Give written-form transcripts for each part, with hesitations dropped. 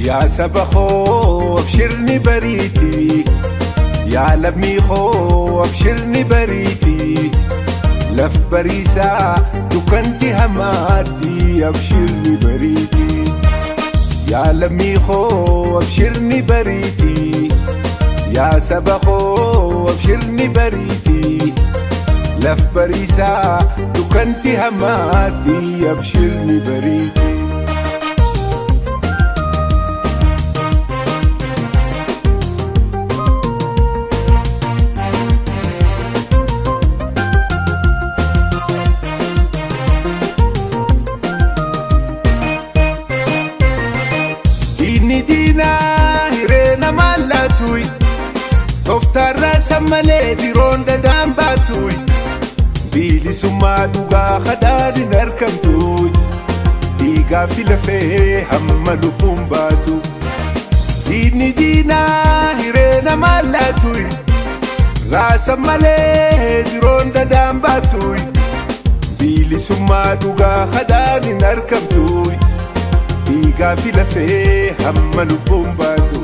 يا سبخو ابشرني بريتي يا لمي خو ابشرني بريتي لف بريسا دكنتي هماتي ابشرني بريتي يا لمي خو ابشرني بريتي يا سبخو ابشرني بريتي لف بريسا دكنتي هماتي ابشرني بريتي هيرينا مالاتوي تفتر سمالي ديرون دام باتوي بيلي سما دوغا خداري نركمتوي ديغا في لفي حملو بومباتو دينا هيرينا مالاتوي راس مالي ديرون دام باتوي بيلي سما دوغا خداري نركمتوي ديغا في لفي حملو بومباتو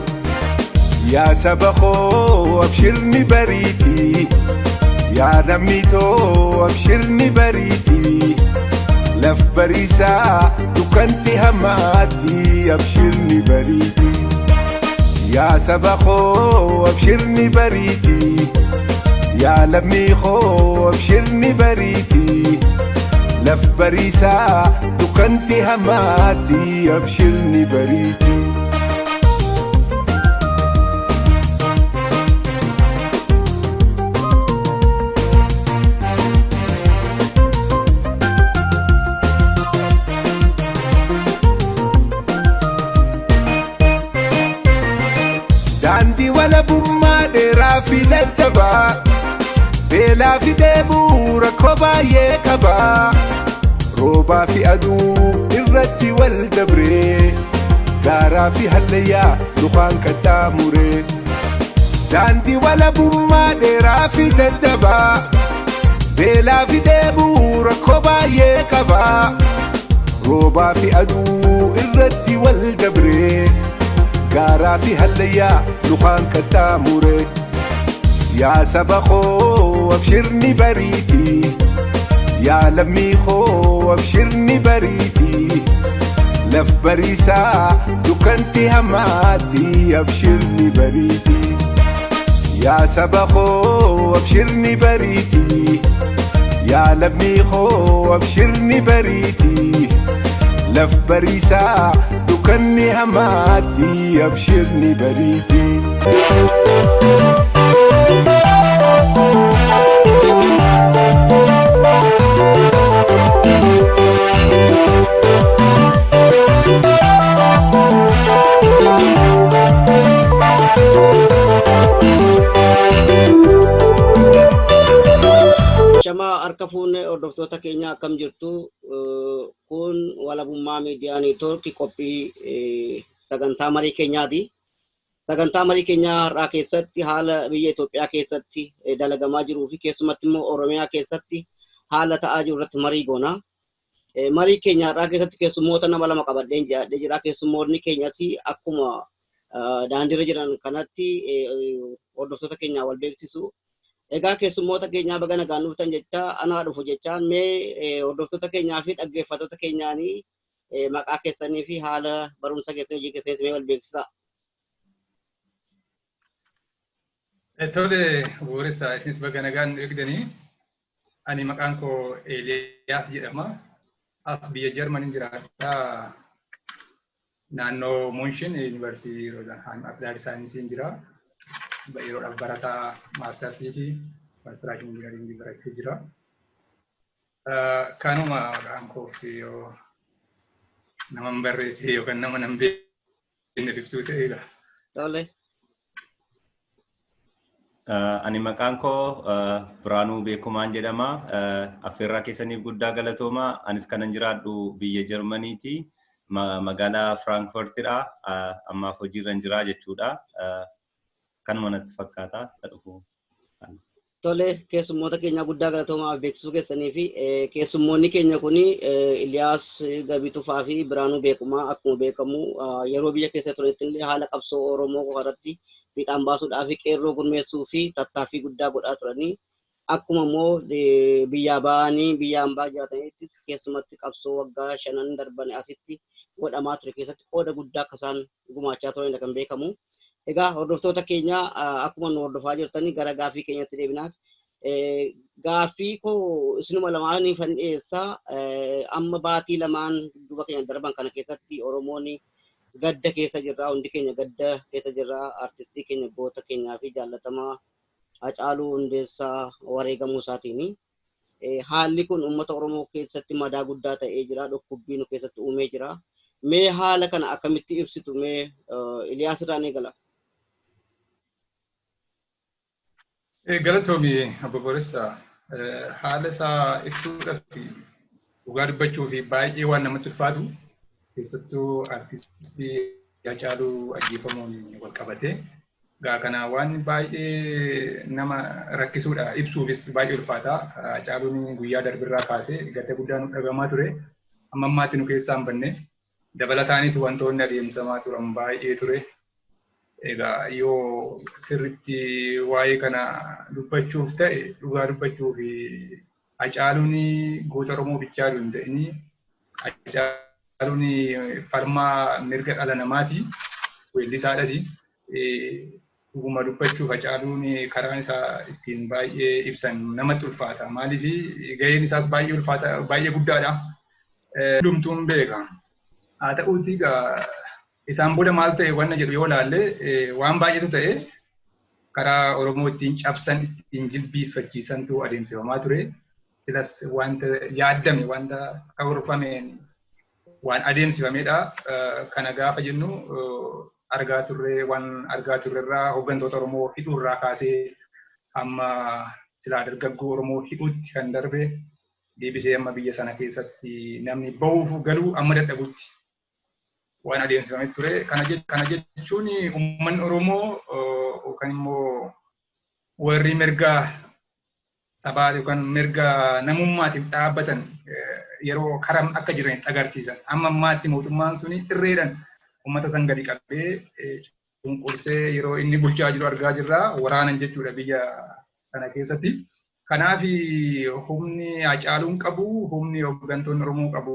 يا سبخو ابشرني بريتي يا نميتو ابشرني بريتي لف بريسا دكنتي هماتي ابشرني بريتي يا سبخو ابشرني بريتي يا لميخو ابشرني بريتي لف بريسا دكنتي هماتي ابشرني بريتي داندي ولا بوما ديرا في دتبا بلا في دبور كوبا يكبا روبا في أدو الرد والدبري دارا في هليا دخان كتاموري داندي ولا بوما ديرا في دتبا بلا في دبور كوبا يكبا روبا في أدو الرد والدبري دارا في هليا دخان كتاموري يا سبخو ابشرني بريتي يا لميخو ابشرني بريتي لف بريسا دكنتي هماتي ابشرني بريتي يا سبخو ابشرني بريتي يا لميخو ابشرني بريتي لف بريسا دكني هماتي ابشرني بريتي Shama arkafun hordoftoota keenya akkam jirtu kun walabummaa miidiyaa neetwoorkii qophii sagantaa marii keenyaati. Sagantaa marii keenyaa har'aa keessatti haala biyya Itoophiyaa keessatti dalagamaa jiruu fi keessumatti immoo Oromiyaa keessatti haala ta'aa jiru irratti marii goona. Marii keenya har'aa keessatti keessummoota nama lama qabadheen jira. Keessummoonni keenyas akkuma daandiirra jiran kanatti hordoftoota keenyaa wal beeksisu. Egaa keessummoota keenyaa baga nagaan dhuftan jecha anaa dhufu jechaan mee hordoftoota keenyaa fi dhaggeeffattoota keenyaanii maqaa keessanii fi haala barumsa keessanii hojii keessanii mee wal beeksisaa. Tole Booressa isinis baga nagaan eegdanii ani maqaan koo Eeliyaas jedhama. As biyya Jarmanii jiraadha. Naannoo Munshin Yuunivarsiitii Rozenheim Applied Saayinsii jira. Yeroodhaaf barataa maastarsiitii fi maastiraakii injiinaringii barachaa jira. Kanuma maqaan koo fi yoo nama hin barreeffne yookaan nama hin beekne ibsuu ta'edha. Tole. Ani maqaan koo Biraanuu Beekumaan jedhama. Affeerraa keessaniif guddaa galatooma. Anis kanan jiraadhu biyya Jarmaniiti. Magaalaa Frankfurtidha. Ammaaf hojiirra jira jechuudha. Kanuma natti fakkaata. Tole keessummoota keenya guddaa galatoomaa beeksisuu keessanii fi keessummoonni keenya kuni Iliyaas Gabitufaa fi Biraanuu Beekumaa akkuma beekamu yeroo biyya keessa turetti illee haala qabsoo Oromoo irratti fiixaan baasuudhaa fi qeerroo gurmeessuu fi tattaaffii guddaa godhaa turanii akkuma immoo biyyaa ba'anii biyya hambaa jiraataniittis keessumatti qabsoo waggaa 5 darban asitti godhamaa ture keessatti qooda guddaa akka isaan gumaachaa turan kan beekamu. Egaa hordoftoota keenya akkuma nu hordofaa jirtanii gara gaaffii keenyatti deebinaa. Gaaffii koo isinuma lamaanii fan dhiyeessaa amma baatii lamaan duuba keenya darban kana keessatti Oromoon gadda keessa jirra, hundi keenya gadda keessa jirra. Artistii keenya goota keenyaa fi jaallatamaa Hacaaluu Hundeessaa wareegamuu isaatiin haalli kun uummata Oromoo keessatti madaa guddaa ta'ee jira, dhukkubbii nu keessatti uumee jira. Mee haala kana akkamitti ibsitu? Mee Iliyaas irraan eegala. Galatoomii Obbo Booressa haala isaa ibsuudhaaf dhugaa dubbachuu fi baay'ee waan namatti ulfaatu keessattuu artistii Hacaaluu ajjeefamuun wal qabate. Gaa kana waan baay'ee nama rakkisuudha ibsuufis baay'ee ulfaata. Hacaaluun guyyaa darbirraa kaasee gadda guddaa nu dhagamaa ture. Amma ammaatti nu keessaa hin banne. Dabalataanis wantoonni adeemsamaa turan baay'ee ture. Egaa yoo sirriitti waa'ee kana dubbachuuf ta'e dhugaa dubbachuuf Hacaaluun goota Oromoo bichaa hin ta'in Hacaaluun falmaa mirga dhala namaati. Weellisaadhas. Dhuguma dubbachuuf Hacaaluun karaan isaa ittiin baay'ee ibsan namatti ulfaata. Maaliif gaheen isaas baay'ee ulfaata, baay'ee guddaadha. Hundumtuun beeka. Haa ta'uutii isaan booda maal ta'e wanna jedhu yoo laalle waan baay'eetu ta'e karaa Oromoo ittiin cabsan ittiin jilbiiffachiisantu adeemsifamaa ture. Silas wanta yaaddame wanta karoorfameen waan adeemsifamedha. Kana gaafa jennu argaa turre waan argaa turrerraa hooggantoota Oromoo hidhuurraa kaasee amma silaa dargaggoo Oromoo hidhuutti kan darbe deebisee amma biyya sana keessatti namni bahuuf galuu amma dadhabutti. Waan adeemsifamee ture. Kana jechuun uummanni Oromoo yookaan immoo warri mirga sabaa yookaan mirga namummaatiif dhaabbatan yeroo karam akka jiranitti agarsiisan. Amma ammaatti mootummaan suni irreedhaan uummata san gadi qabee cunqursee yeroo inni bulchaa jiru argaa jirra. Waraanan jechuudha biyya sana keessatti. Kanaaf humni Hacaaluun qabu, humni hooggantoonni Oromoo qabu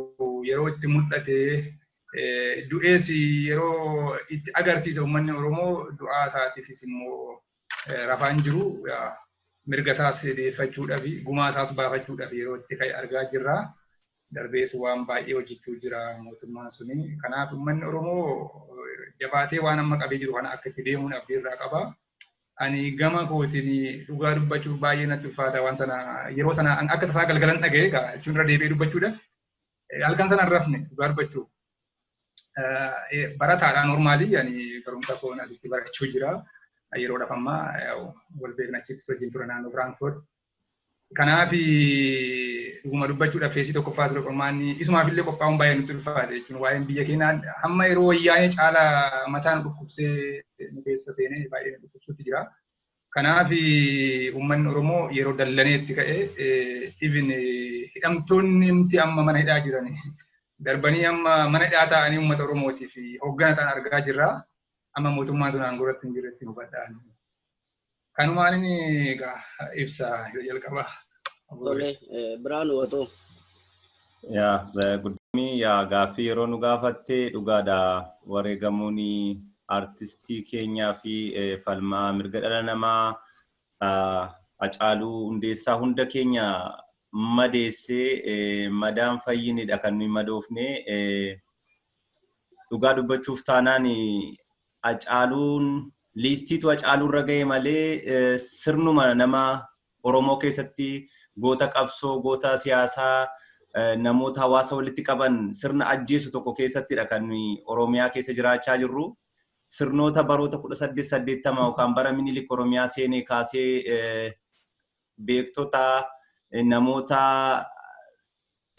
yeroo itti mul'ate du'ees yeroo itti agarsiisa uummanni Oromoo du'aa isaatiifis immoo rafaan jiru mirga isaas deeffachuudhaaf gumaa isaas baafachuudhaaf yeroo itti ka'e argaa jirra. Darbees waan baay'ee hojjechuu jira mootummaan suni. Kanaaf uummanni Oromoo jabaatee waan amma qabee jiru kana akka itti deemuun abdii irraa qaba. Ani gama kootiin dhugaa dubbachuuf baay'ee natti ulfaata waan sana yeroo sana akka tasaa galgalan dhaga'e jechuun irra deebi'ee dubbachuudha. Halkan sana hin rafne dhugaa dubbachuuf. Barataadhaan normaalii ani barumsa koon asitti barachuu jira. Yeroodhaaf amma wal beekna achittis wajjin ture naannoo Firaankifoort. Kanaaf dhuguma dubbachuudhaaf feesii tokkoffaa ture qormaanni isumaaf illee qophaa'uun baay'ee nutti ulfaate jechuun waa'een biyya keenyaa hamma yeroo wayyaanee caalaa mataan dhukkubsee nu keessa seenee baay'ee nu dhukkubsuutti jira. Kanaaf uummanni Oromoo yeroo dallaneetti ka'e even hidhamtoonni nuti amma mana hidhaa jiran darbanii amma mana hidhaa ta'anii uummata Oromootii fi hooggana ta'an argaa jirra. Amma mootummaan sun aangoo irratti hin jirretti hubadhaan. Kanumaan inni ibsa jalqaba. Tole Biraanuu Otoo. Guddumii gaaffii yeroo nu gaafatte dhugaadha. Wareegamuun artistii keenyaa fi falmaa mirga dhala namaa Hacaaluu Hundeessaa hunda keenya madeessee madaan fayyinidha kan nuyi madoofne. Dhugaa dubbachuuf taanaan Hacaaluun liistiitu Hacaaluu irra ga'e malee sirnuma nama Oromoo keessatti goota qabsoo, goota siyaasaa, namoota hawaasa walitti qaban sirna ajjeesu tokko keessattidha kan Oromiyaa keessa jiraachaa jirru. Sirnoota baroota 1880 yookaan bara Minilik Oromiyaa seenee kaasee beektota namoota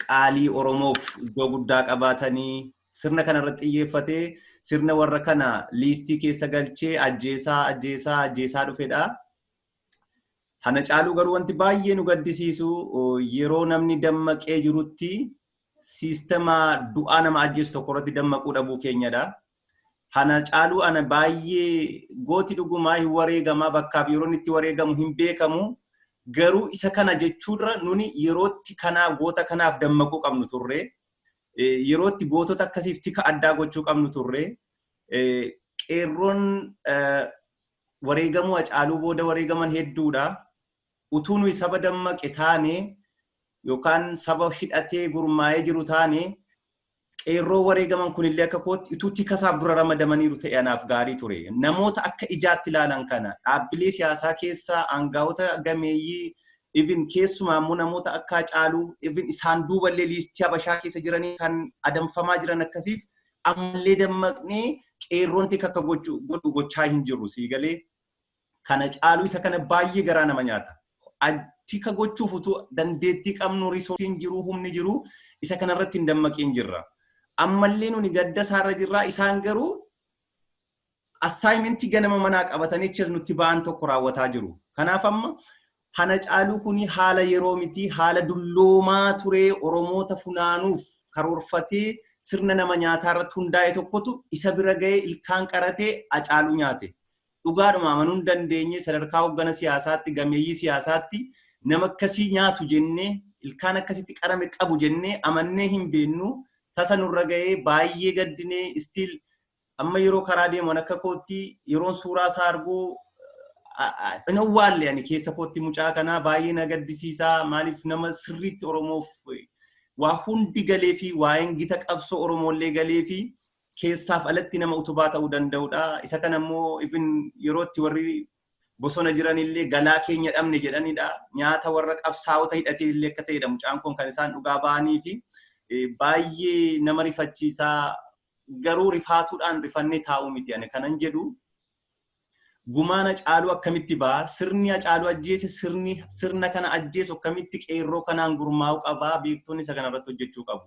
qaalii Oromoof iddoo guddaa qabaatanii sirna kana irratti xiyyeeffatee sirna warra kana liistii keessa galchee ajjeesaa dhufedha. Hana caaluu garuu wanti baay'ee nu gaddisiisu yeroo namni dammaqee jirutti siistema du'aa nama ajjeesu tokko irratti dammaquu dhabuu keenyadha. Hana caaluu ana baay'ee gooti dhugumaa hin wareegamaa bakkaaf yeroo itti wareegamu hin beekamu. Garuu isa kana jechuudha nuni yerootti kanaaf goota kanaaf dammaquu qabnu turre. Yerootti gootota akkasiif tika addaa gochuu qabnu turre. Qeerroon wareegamuu Hacaaluu booda wareegaman hedduudha. Utuu nuyi saba dammaqe taane yookaan saba hidhatee gurmaa'ee jiru taane qeerroo wareegaman kunillee akka kootti utuu tikasaaf dura ramadamaniiru ta'e anaaf gaarii ture. Namoota akka ijaatti ilaalan kana dhaabbilee siyaasaa keessaa aangaa'ota gameeyyii even keessumaa immoo namoota akka Hacaaluu even isaan duuballee liistii Habashaa keessa jiranii kan adamfamaa jiran akkasiif ammallee dammaqnee qeerroon tika akka godhu gochaa hin jirru siigalee kana Hacaaluu isa kana baay'ee garaa nama nyaata. Tika gochuuf utuu dandeettii qabnu riisoorsiin jiru humni jiru isa kanarratti hin dammaqiin jirra. Ammallee nuni gadda isaarra jirra isaan garuu assaayimentii ganama manaa qabatanii achas nutti ba'an tokko raawwataa jiru. Kanaaf amma Hana Hacaaluu kuni haala yeroo miti haala dulloomaa ture Oromoota funaanuuf karoorfatee sirna nama nyaataa irratti hundaa'e tokkotu isa bira ga'ee ilkaan qaratee Hacaaluu nyaate. Dhugaadhuma amanuu hin dandeenye sadarkaa hoggana siyaasaatti gameeyyii siyaasaatti nama akkasii nyaatu jennee ilkaan akkasitti qarame qabu jennee amannee hin beennu tasa nurra ga'ee baay'ee gaddinee stiil amma yeroo karaa deeman akka kootti yeroon suuraa isaa arguu ina waalle ani keessa kootti mucaa kanaa baay'ee na gaddisiisaa maaliif nama sirriitti Oromoof waa hundi galee fi waa'een gita qabsoo Oromoollee galee fi keessaaf alatti nama utubaa ta'uu danda'udha. Isa kana immoo even yerootti warri bosona jiranillee galaa keenya dhabne jedhanidha. Nyaata warra qabsaa'ota hidhatee illee akka ta'edha mucaan kun kan isaan dhugaa ba'anii fi baay'ee nama rifachiisaa garuu rifaatuudhaan rifannee taa'uu miti ani kanan jedhu. Gumaan Hacaaluu akkamitti ba'a? Sirni Hacaaluu ajjeese sirna kana ajjeesu akkamitti qeerroo kanaan gurmaa'uu qabaa? Beektonni isa kanarratti hojjechuu qabu.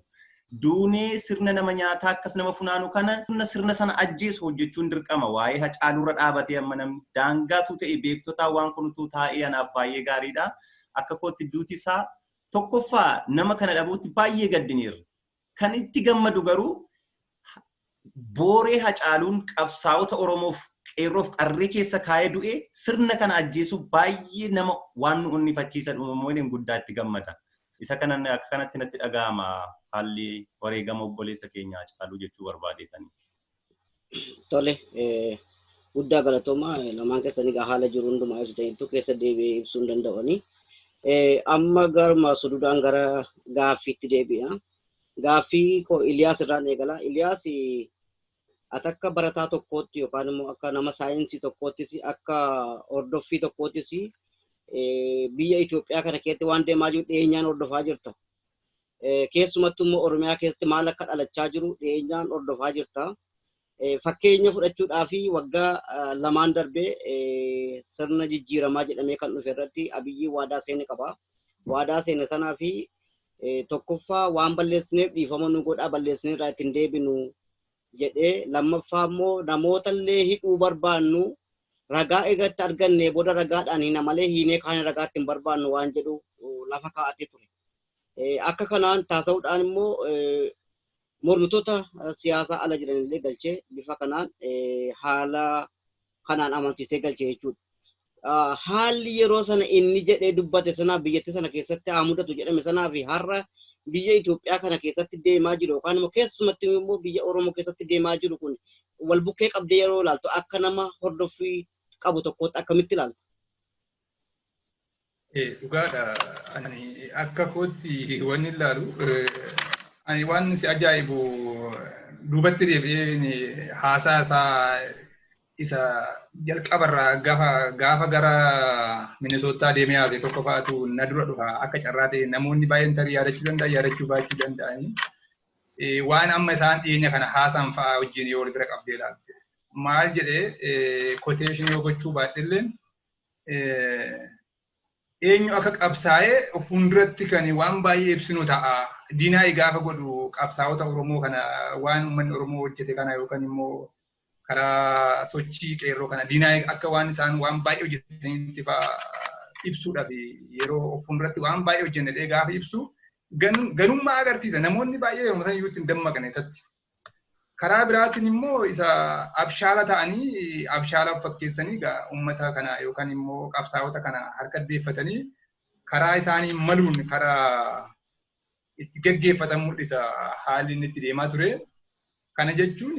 Duunee sirna nama nyaataa akkas nama funaanu kana sirna sana ajjeesu hojjechuun dirqama. Waa'ee Hacaaluurra dhaabatee amma namni daangaatu ta'e beektotaa waan kunutuu taa'ee anaaf baay'ee gaariidha. Akka kootti duuti isaa tokkoffaa nama kana dhabuutti baay'ee gaddineerra. Kan itti gammadu garuu booree Hacaaluun qabsaa'ota Oromoof qeerroof qarree keessa kaa'ee du'e sirna kana ajjeesu baay'ee nama waan nu onnifachiisa dhumamoonni guddaa itti gammada. Isa kanan akka kanatti natti dhaga'ama haalli wareegama obboleessa keenya Hacaaluu jechuu barbaadeetani. Tole guddaa galatooma lamaan keessanii haala jiru hundumaa ibsitaniitu keessa deebi'ee ibsuu hin danda'ani. Amma garuma sududaan gara gaaffiitti deebi'a. Gaaffii koo Iliyaas irraan eegala. Iliyaas akka barataa tokkootti yookaan immoo akka nama saayinsii tokkoottis akka hordoffii tokkoottis biyya Itoophiyaa kana keessatti waan deemaa jiru dhiyeenyaan hordofaa jirta. Keessumattuu immoo Oromiyaa keessatti maal akka dhalachaa jiru dhiyeenyaan hordofaa jirta. Fakkeenya fudhachuudhaa fi waggaa lamaan darbee sirna jijjiiramaa jedhamee kan dhufe irratti Abiyyi waadaa seene qaba. Waadaa seene sanaa fi tokkoffaa waan balleessineef dhiifama nu godhaa balleessinee irraa ittiin deebinu jedhee lammaffaa immoo namoota illee hidhuu barbaannu ragaa eegatti arganne booda ragaadhaan hina malee hiinee kaan ragaa ittiin barbaannu waan jedhu lafa kaa'atee ture. Akka kanaan taasisuudhaan immoo mormitoota siyaasaa ala jiran illee galchee bifa kanaan haala kanaan amansiisee galchee jechuudha. Haalli yeroo sana inni jedhee dubbate sana biyyatti sana keessatti haa mudatu jedhame sanaa fi har'a biyya Itoophiyaa kana keessatti deemaa jiru yookaan immoo keessumatti immoo biyya Oromoo keessatti deemaa jiru kun wal bukkee qabdee yeroo ilaaltu akka nama hordoffii qabu tokkotti akkamitti ilaalta? Dhugaadha. Ani akka kootti wanni ilaalu ani waan si ajaa'ibu duubatti deebi'ee haasaa isaa isa jalqabarraa gaafa gara Minisootaa deemee haasee tokko fa'aatu na dura dhufa akka carraa ta'e namoonni baay'een tarii yaadachuu baachuu danda'anii waan amma isaan dhiyeenya kana haasaan fa'aa wajjin yoo wal bira qabdee ilaalte maal jedhee koteeshinii yoo gochuu baadhilleen eenyu akka qabsaa'ee fuulduratti kan waan baay'ee ibsinu ta'a. Diinaa gaafa godhu qabsaa'ota Oromoo kana waan uummanni Oromoo hojjete kana yookaan immoo karaa sochii qeerroo kana diinaa akka waan isaan waan baay'ee hojjetanitti fa'aa ibsuudhaaf yeroo of fuulduratti waan baay'ee hojjennee gaafa ibsu ganummaa agarsiisa. Namoonni baay'ee yommuu san iyyuu ittiin dammaqan eessatti. Karaa biraatiin immoo isa abshaala ta'anii abshaala fakkeessanii uummata kana yookaan immoo qabsaa'ota kana harka deeffatanii karaa isaanii maluun karaa itti gaggeeffatan mul'isa haalli inni itti deemaa ture. Kana jechuun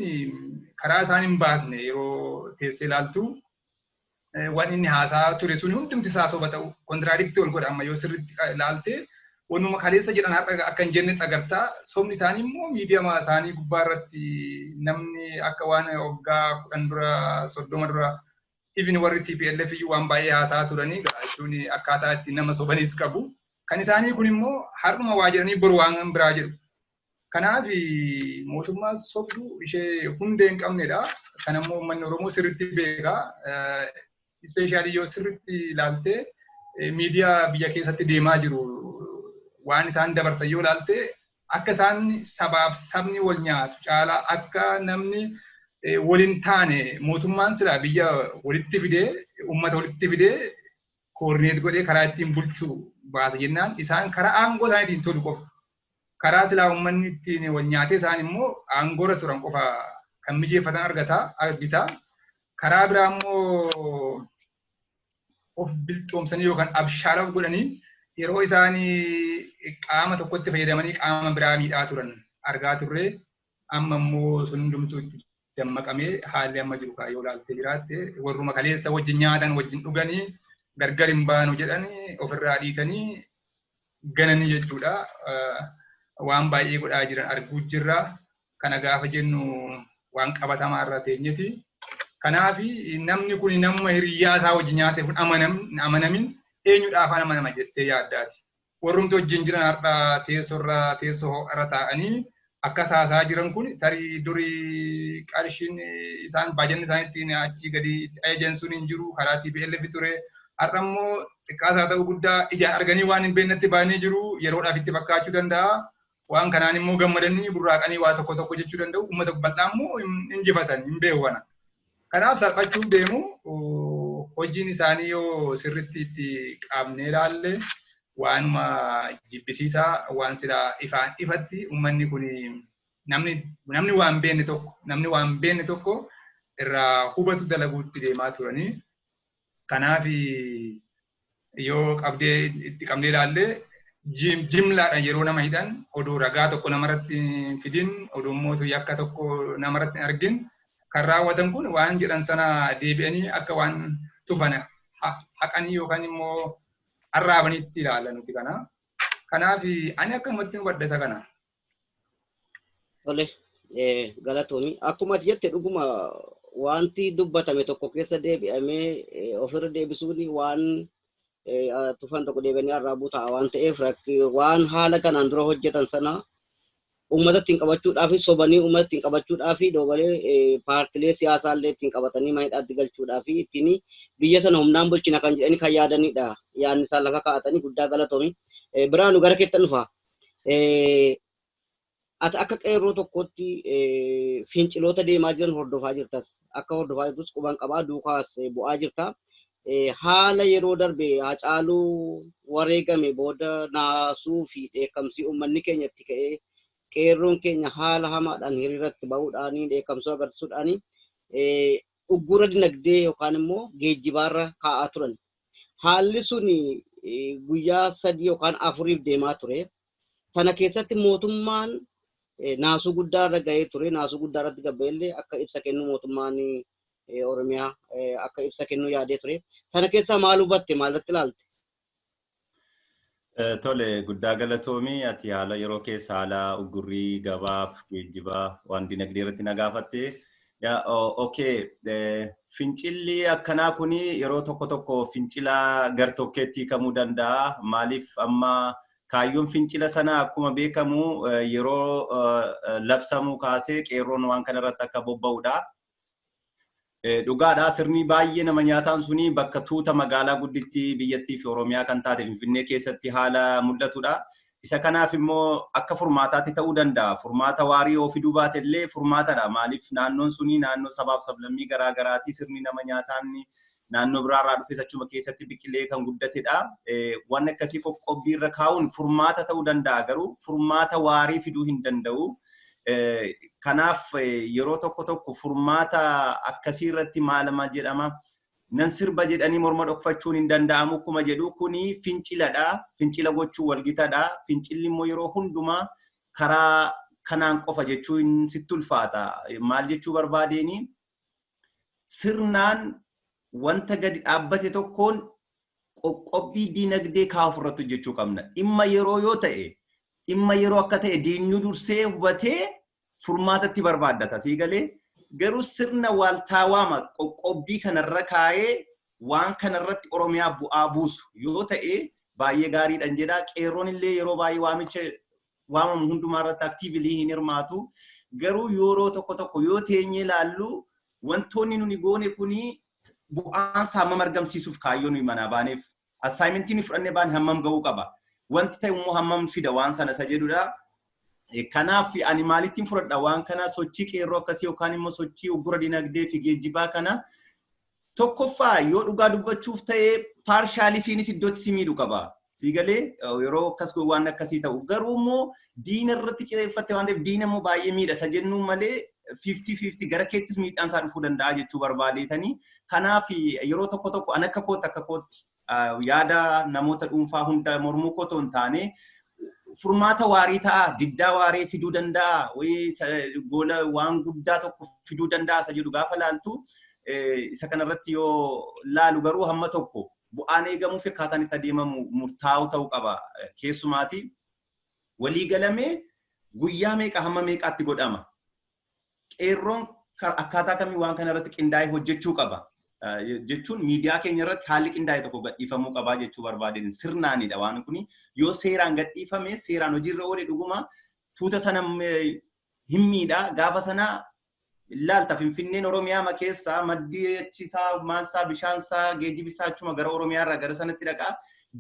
karaa isaan hin baasne yeroo teessee ilaaltu waan inni haasaa ture sun hundumti isaa soba ta'u kontiraadiktii ol godha amma yoo sirriitti ilaalte wanuma kaleessa jedhan har'a akka hin jenne agartaa. Sobni isaanii immoo miidiyaa isaanii gubbaa irratti namni akka waan waggaa 10 dura 30 dura even warri TPLF iyyuu waan baay'ee haasaa turanii jechuun akkaataa itti nama sobanis qabu. Kan isaanii kun immoo har'uma waa jedhanii boru waan biraa jedhu. Kanaaf mootummaa sobduu ishee hundee hin qabnedha. Kan immoo uummanni Oromoo sirriitti beeka. Ispeeshaalii yoo sirriitti ilaalte miidiyaa biyya keessatti deemaa jiru waan isaan dabarsan yoo ilaalte akka isaan sabaaf sabni wal nyaatu caalaa akka namni waliin taane mootummaan silaa biyya walitti fidee uummata walitti fidee koordineet godhee karaa ittiin bulchuu baasa jennaan isaan karaa aangoo isaaniitiin tolu qofa. Karaa silaa uummanni ittiin wal nyaatee isaan immoo aangoorra turan qofa kan mijeeffatan argita. Karaa biraa immoo of bilchoomsanii yookaan abshaala godhanii yeroo isaanii qaama tokkotti fayyadamanii qaama biraa miidhaa turan argaa turre. Amma immoo sun hundumtuu itti dammaqamee haalli amma jiru yoo ilaalte jiraatte warruma kaleessa wajjin nyaatan wajjin dhuganii gargar hin baanu jedhanii ofirraa dhiitanii gananii jechuudha. Waan baay'ee godhaa jiran arguu jirra. Kana gaafa jennu waan qabatamaa irra teenyeti. Kanaaf namni kun nama hiriyyaa isaa wajjin nyaate kun amanamin eenyudhaaf amanama jettee yaaddaati. Warrumti wajjin jiran har'a teessoo irra taa'anii akka haasaa jiran kun tarii durii qarshiin isaan baajanni isaaniitiin achii gadi ajajan sun hin jiru karaa TPLF ture. Har'a immoo xiqqaasaa ta'uu guddaa ijaan arganii waan hin beeknetti baanii jiru yeroodhaaf itti fakkaachuu danda'a. Waan kanaan immoo gammadanii burraaqanii waa tokko tokko jechuu danda'u. Uummata bal'aa immoo injifatan hin beekan. Kanaaf salphachuuf deemu hojiin isaanii yoo sirriitti itti qaamnee ilaalle waanuma jibbisiisaa waan silaa ifatti uummanni kun namni waan beekne tokko irraa hubatu dalaguutti deemaa turanii. Kanaaf yoo itti qabnee ilaalle jimlaadhaan yeroo nama hidhan oduu ragaa tokko namarratti fidin oduu mootu yakka tokko namarratti argin kan raawwatan kun waan jedhan sana deebi'anii akka waan tufana haqanii yookaan immoo arraabanitti ilaala nuti kana. Kanaaf ani akkamatti hubadha isa kana. Tole galatoomii akkuma jette dhuguma wanti dubbatame tokko keessa deebi'amee ofirra deebisuun waan tufan tokko deebi'anii arraabuu ta'a waan ta'eef waan haala kanaan dura hojjetan sana uummata ittiin qabachuudhaaf sobanii uummata ittiin qabachuudhaaf doobalee paartilee siyaasaa illee ittiin qabatanii maayidhaatti galchuudhaaf ittiin biyya sana humnaan bulchina kan jedhanii kan yaadanidha. Yaadni isaan lafa kaa'atanii guddaa galatoomii. Biraanu gara keettan dhufa. Ati akka qeerroo tokkotti finciloota deemaa jiran hordofaa jirtas. Akka hordofaa jirtus quban qabaa duukaas bu'aa jirta. Haala yeroo darbe Hacaaluu wareegame booda naasuu fi dheekkamsii uummanni keenya itti ka'ee qeerroon keenya haala hamaadhaan hiriirratti bahuudhaan dheekkamsuu agarsiisuudhaan uggura dinagdee yookaan immoo geejjibaarra kaa'aa turan. Haalli sun guyyaa 3 yookaan 4 deemaa ture. Sana keessatti mootummaan naasuu guddaarra ga'ee ture. Naasuu guddaarratti gabbeellee akka ibsa kennu mootummaan Oromiyaa akka ibsa kennu yaadee ture. Sana keessaa maal hubatte maalirratti ilaalte? Tole guddaa galatoomii ati haala yeroo keessa haala uggurrii gabaaf geejjibaa waan dinagdee irratti na gaafatte. Fincilli akkanaa kuni yeroo tokko fincila gartokkeetti kamuu danda'a. Maaliif amma kaayyoon fincila sana akkuma beekamu yeroo labsamuu kaasee qeerroon waan kana irratti akka bobba'udha. Dhugaadhaa sirni baay'ee nama nyaataan suni bakka tuuta magaalaa guddittii biyyattii fi Oromiyaa kan taate Finfinnee keessatti haala mul'atudha. Isa kanaaf immoo akka furmaataatti ta'uu danda'a. Furmaata waarii ofii duubaate illee furmaatadha. Maaliif naannoon suni naannoo sabaaf sablammii garaa garaati sirni nama nyaataan naannoo biraarraa dhufes achuma keessatti biqilee kan guddatedha. Waan akkasii qoqqobbii irra kaa'uun furmaata ta'uu danda'a garuu furmaata waarii fiduu hin danda'u. Kanaaf yeroo tokko furmaata akkasii irratti maalama jedhama. Nan sirba jedhanii morma dhokfachuun hin danda'amu akkuma jedhu kuni finciladha. Fincila gochuu walgitadha. Fincilli immoo yeroo hundumaa karaa kanaan qofa jechuun sitti ulfaata. Maal jechuu barbaadeeni sirnaan wanta gadi dhaabbate tokkoon qoqqobbii diinagdee kaa'uuf irratti hojjechuu qabna. Dhimma yeroo yoo ta'e dhimma yeroo akka ta'e diinni dursee hubatee furmaatatti barbaaddata. Sii galee garuu sirna waaltaawaama qoqqobbii kanarra kaa'ee waan kanarratti Oromiyaa bu'aa buusu yoo ta'e baay'ee gaariidhaan jedha. Qeerroon illee yeroo baay'ee waamicha waamamu hundumaa irratti aktiivilii hin hirmaatu. Garuu yeroo tokko yoo teenyee ilaallu wantoonni nuni goone kuni bu'aan isaa hammam argamsiisuuf kaayyoo nuyi manaa baaneef assaayimentiin fudhannee baane hammam ga'uu qaba. Wanti ta'e immoo hammam fida waan sana isa jedhudha. Kanaaf ani maalittiin fudhadha waan kana sochii qeerroo akkasii yookaan immoo sochii uggura dinagdee fi geejjibaa kana tokkoffaa yoo dhugaa dubbachuuf ta'e paarshaalisiinis iddootti si miidhu qaba. Siigalee yeroo akkas waan akkasii ta'u garuu immoo diina irratti cireeffatte waan ta'eef diina immoo baay'ee miidha isa jennu malee 50-50 gara keettis miidhaan isaa dhufuu danda'a jechuu barbaadeetanii. Kanaaf yeroo tokko an akka kootti yaada namoota dhuunfaa hunda mormuu kotoo hin taane furmaata waarii ta'a diddaa waarii fiduu danda'a gola waan guddaa tokko fiduu danda'a isa jedhu gaafa laaltu isa kanarratti yoo laalu garuu hamma tokko bu'aan eegamuuf akkaataan itti adeemamu murtaa'u ta'uu qaba. Keessumaati walii galamee guyyaa meeqa hamma meeqaatti godhama. Qeerroon akkaataa kamii waan kanarratti qindaa'ee hojjechuu qaba. Jechuun miidiyaa keenya irratti haalli qindaa'e tokko gadhiifamuu qabaa jechuu barbaadeen sirnaanidha waan kuni. Yoo seeraan gadhiifame seeraan hojiirra oole dhuguma tuuta sana hin miidha. Gaafa sana ilaalta Finfinneen Oromiyaa keessaa maddiisaa maalsaa bishaansaa geejjibisaa achuma gara Oromiyaa irraa gara sanatti dhaqaa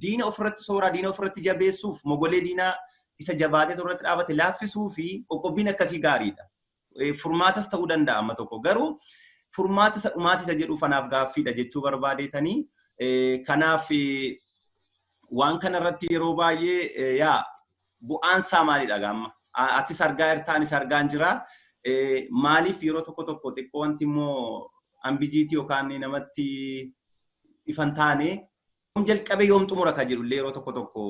diina ofirratti sooraa diina ofirratti jabeessuuf mogolee diinaa isa jabaatee irratti dhaabate laaffisuu fi qoqqobbiin akkasii gaariidha. Furmaatas ta'uu danda'a amma tokko garuu furmaata isa dhumaati isa jedhu fanaaf gaaffiidha jechuu barbaadeetanii. Kanaaf waan kanarratti yeroo baay'ee bu'aan isaa maalidha gaamma atis argaa jirtaanis argaan jira. Maaliif yeroo tokko xiqqoo wanti immoo ambijiitii yookaan namatti ifan taane jalqabee yoom xumura ka jedhu illee yeroo tokko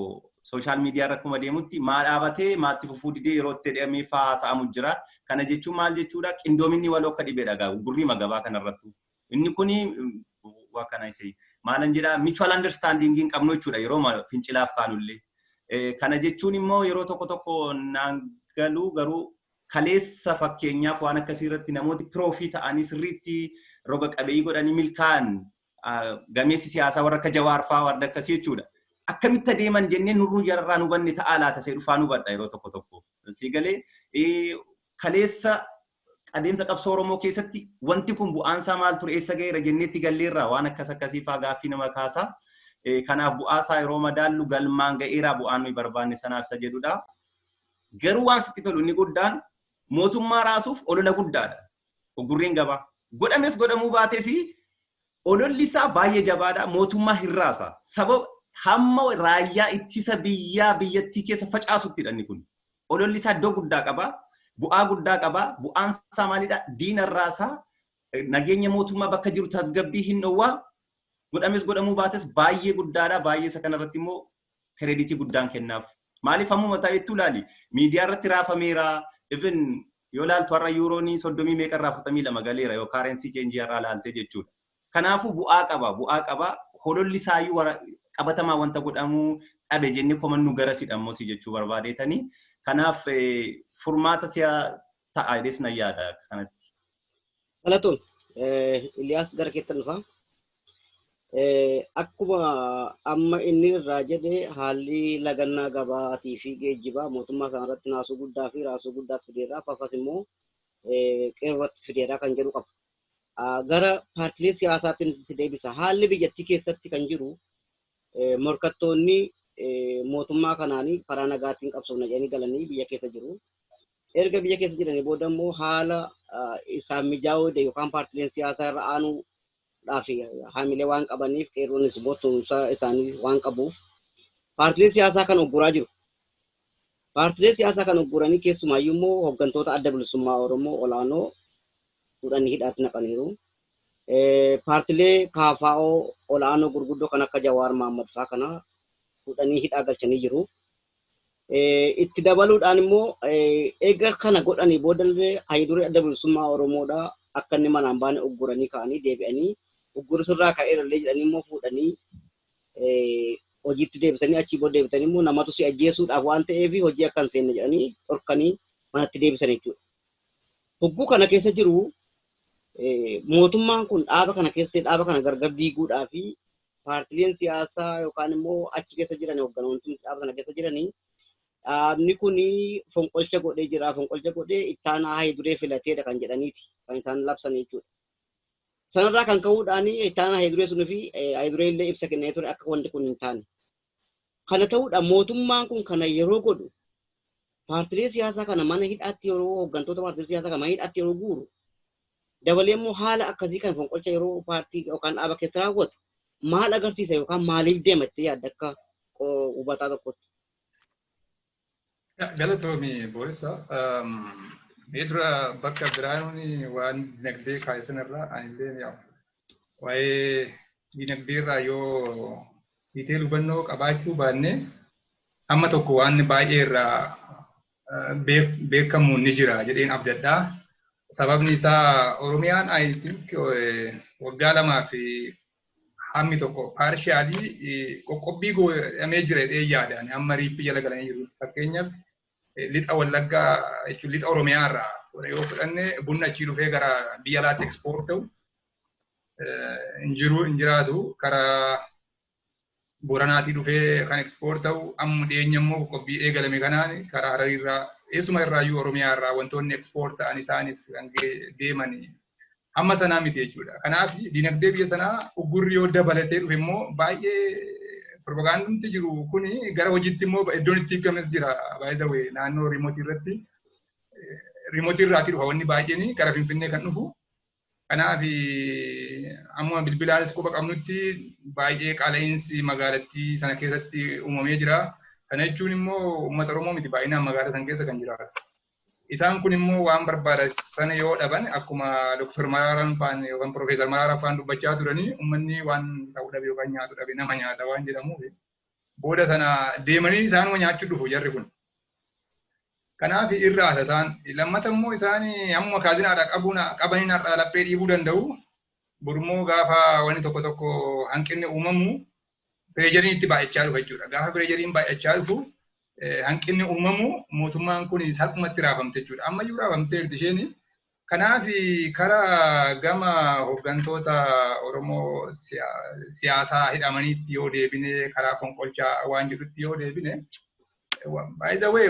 sooshaal miidiyaa irra akkuma deemutti maal dhaabatee maatti fufuu didee yeroo itti deemee fa'aa haasa'amu jira. Kana jechuun maal jechuudha qindoominni waloo akka dhibeedha gurrii magabaa kanarrattu. Inni kuni waa kana isee maalan jedhaa mutual understanding hin qabnu jechuudha yeroo fincilaaf kaanullee. Kana jechuun immoo yeroo tokko naan galuu garuu kaleessa fakkeenyaaf waan akkasii irratti namooti piroofii ta'anii sirriitti roga qabeeyyii godhanii milkaa'an gameessi siyaasaa warra akka jawaarfaa warra akkasii jechuudha. Akkamitti adeeman jennee nurruu jararraa nu banne ta'aa laata see dhufaa nu badha yeroo tokko. Siigalee kaleessa adeemsa qabsoo Oromoo keessatti wanti kun bu'aansaa maal ture eessa ga'eera jenneetti galleerraa waan akkasii fa'aa gaaffii nama kaasaa. Kanaaf bu'aasaa yeroo madaallu galmaan ga'eeraa bu'aan nuyi barbaanne sanaaf isa jedhudha. Garuu waan sitti tolu inni guddaan mootummaa raasuuf olola guddaadha. Gurriin gabaa godhames godhamuu baates ololli isaa baay'ee jabaadha. Mootummaa hin raasa. Sababa hamma raayyaa ittisa biyyattii keessa facaasuttidha inni kun. Ololli isaa iddoo guddaa qaba. Bu'aa guddaa qaba. Bu'aan isaa maalidha? Diina raasaa nageenya mootummaa bakka jiru tasgabbii hin dhowwaa. Godhames godhamuu baates baay'ee guddaadha. Baay'ee isa kanarratti immoo kireeditii guddaan kennaaf. Maaliif ammuma ta'ettu laali miidiyaa irratti raafameera even yoo laaltu har'a yuuroonii 30 meeqa irraa 42 galeera yoo kaarensi cheenjii irraa laalte jechuudha. Kanaafuu bu'aa qaba. Hololli isaayyuu qabatamaa wanta godhamuu dhabe jennee komannu gara sidhammoo si jechuu barbaadeetanii. Kanaaf furmaata si'a ta'a jedhees nan yaada kanatti. Galatoon Iliyaas gara keettan dhufa. Akkuma amma inni irraa jedhe haalli lagannaa gabaatii fi geejjibaa mootummaa sanarratti naasuu guddaa fi raasuu guddaas fideera. Fafas immoo qeerroottis fideera kan jedhu qaba. Gara paartilee siyaasaatti si deebisa. Haalli biyyattii keessatti kan jiru morkattoonni mootummaa kanaanii karaa nagaatiin qabsoofna jedhanii galanii biyya keessa jiru. Erga biyya keessa jiranii booda immoo haala isaan mijaa'uu yookaan paartileen siyaasaa irra aanuu dhaafi haamilee waan qabaniif qeerroonis mootumsa isaanii waan qabuuf paartilee siyaasaa kan ogguraa jiru. Paartilee siyaasaa kan ogguranii keessumaayyuu immoo hooggantoota adda bilisummaa Oromoo olaanoo fuudhanii hidhaatti naqaniiru. Paartilee KFO olaanoo gurguddoo kan akka Jawaar Mohammad fa'aa kana fuudhanii hidhaa galchanii jiru. Itti dabaluudhaan immoo eega kana godhanii boodallee hayduree adda bilisummaa Oromoodha akka inni manaan baane ogguranii ka'anii deebi'anii oggursurraa ka'eerallee jedhanii immoo fuudhanii hojiitti deebisanii achii booda deebitanii immoo namatu si ajjeesuudhaaf waan ta'eef hojii akka hin seenne jedhanii dhorkanii manatti deebisan jechuudha. Hogguu kana keessa jiru mootummaan kun dhaaba kana keessa dhaaba kana gargar diiguudhaa fi paartileen siyaasaa yookaan immoo achi keessa jiran hoogganoonni dhaaba kana keessa jiranii dhaabni kun fonqolcha godhee jira. Fonqolcha godhee ittaanaa hayduree filateedha kan jedhaniiti kan isaan labsan jechuudha. Sanarraa kan ka'uudhaan ittaanaa hayduree sunii fi hayduree illee ibsa kennee ture akka wanti kun hin taane. Kana ta'uudhaan mootummaan kun kana yeroo godhu paartilee siyaasaa kana mana hidhaatti yeroo hooggantoota paartilee siyaasaa kana mana hidhaatti yeroo guuru dabalee immoo haala akkasii kan fonqolcha yeroo paartii yookaan dhaaba keessa raawwatu maal agarsiisa yookaan maaliif deema itti yaadda akka hubataa tokkotti. Galatoomii Boorisa. Mee dura bakka biraan waan dinagdee kaa'isanirraa anillee yaa'u. Waa'ee dinagdee irraa yoo hiitee hubannoo qabaachuu baanne amma tokko waan baay'ee irraa beekamu ni jira jedheen abdadhaa. Sababni isaa Oromiyaan I think waggaa lamaa fi hammi tokko paarshaalii qoqqobbii godhamee jira jedhee yaadaan amma riiphii jala galanii jiru. Fakkeenyaaf lixa Wallaggaa jechuun lixa Oromiyaa irraa yoo fudhanne bunni achii dhufee gara biyya alaatti ekspoort ta'u hin jiraatu karaa Booranaatii dhufee kan ekspoort ta'u amma dhiyeenya immoo qoqqobbii eegalame kanaan karaa Hararii irraa eessuma irraayyuu Oromiyaa irraa wantoonni ekspoort ta'an isaaniif kan deeman hamma sanaa miti jechuudha. Kanaaf dinagdee biyya sanaa uggurri yoo dabalatee dhufe immoo baay'ee propagandumti jiru kuni gara hojiitti immoo iddoon itti hiikames jira. Baay'ee wayii naannoo riimootii irratti riimootii irraatii dhufa wanni baay'een gara Finfinnee kan dhufu. Kanaaf amma bilbilaanis quba qabnutti baay'ee qaala'insi magaalattii sana keessatti uumamee jira. Kana jechuun immoo uummata Oromoo miti baay'inaan magaalaa sana keessa kan jiraatu. Isaan kun immoo waan barbaadan sana yoo dhaban akkuma Dr. Maraaraan faan yookaan Profeesar Maraaraan faan dubbachaa turanii uummanni waan ta'uu dhabe yookaan nyaatu dhabe nama nyaata waan jedhamuuf booda sana deemanii isaanuma nyaachuu dhufu jarri kun. Kanaaf irraa isaan lammata immoo isaan amma kaazinaadhaa qabaniin har'a laphee dhiibuu danda'u. Burmoo gaafa wanni tokko tokko hanqinni uumamu pireejeriin itti baay'achaa dhufa jechuudha. Gaafa pireejeriin baay'achaa dhufu hanqinni uumamu mootummaan kun salphumatti raafamte jechuudha. Ammayyuu raafamteerti isheen. Kanaaf karaa gama hooggantoota Oromoo siyaasaa hidhamaniitti yoo deebine karaa fonqolchaa waan jedhutti yoo deebine